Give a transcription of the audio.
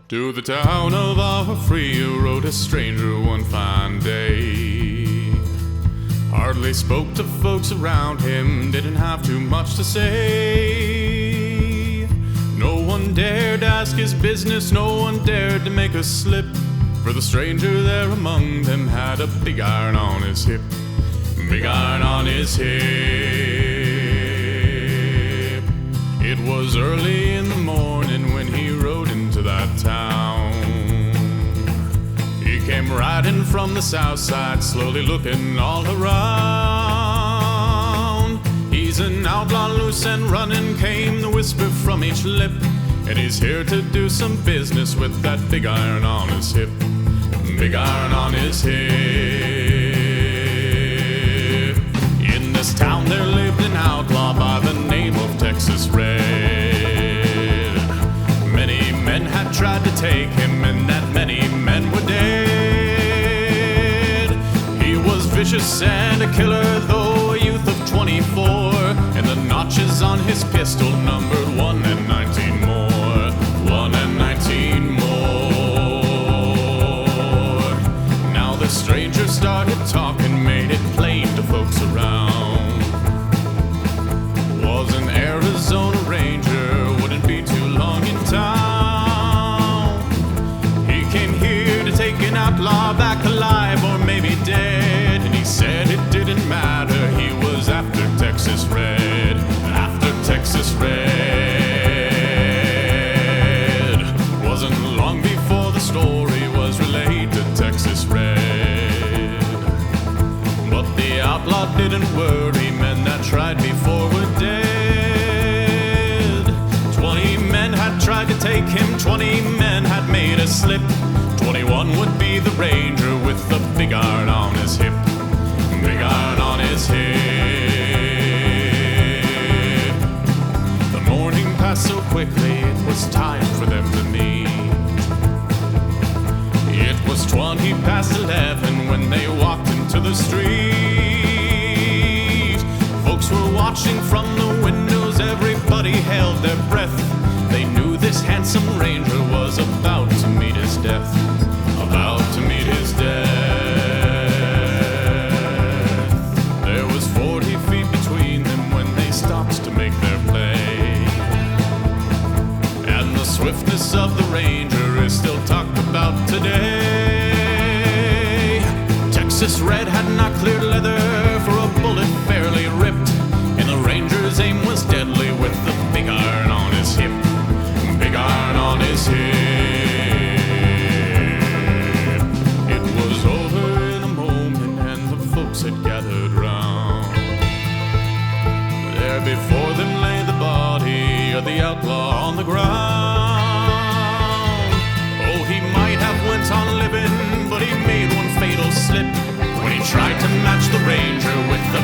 To the town of Free rode a stranger one fine day. Hardly spoke to folks around him, didn't have too much to say. No one dared ask his business, no one dared to make a slip, for the stranger there among them had a big iron on his hip. Big iron on his hip. It was early in the morning when he rode into that town. He came riding from the south side, slowly looking all around. He's an outlaw, loose and running, came the whisper from each lip, and he's here to do some business with that big iron on his hip. Big iron on his hip. In this town there lived an outlaw by the name of Texas Red. Many men had tried to take him, and that many men were dead. He was vicious and a killer, though a youth of 24, and the notches on his pistol numbered 1 and 19 more. 1 and 19 more. Now the stranger started talking, made it plain to folks around. Was an Arizona Ranger, wouldn't be too long in town. He came here to take an outlaw back alive or maybe dead, and he said it didn't matter, he was after Texas Red. After Texas Red. Wasn't long before the story was relayed to Texas Red. But the outlaw didn't worry, men that tried before were dead. 20 men had tried to take him, 20 men had made a slip. 21 would be the ranger with the big iron on his hip. Big iron on his hip. The morning passed so quickly, it was time for them to meet. It was 20 past 11 when they walked into the street. Folks were watching from the windows, everybody held their breath. They knew this handsome ranger was about to meet his death. About to meet his death. There was 40 feet between them when they stopped to make their play. And the swiftness of the ranger is still talked about today. Texas Red had not cleared leather for a bullet fairly ripped, and the ranger's aim was deadly with the big iron on his hip. Big iron on his hip. It was over in a moment and the folks had gathered round. There before them lay the body of the outlaw on the ground. Oh, he might have went on living, but he made one fatal slip when he tried to match the ranger with the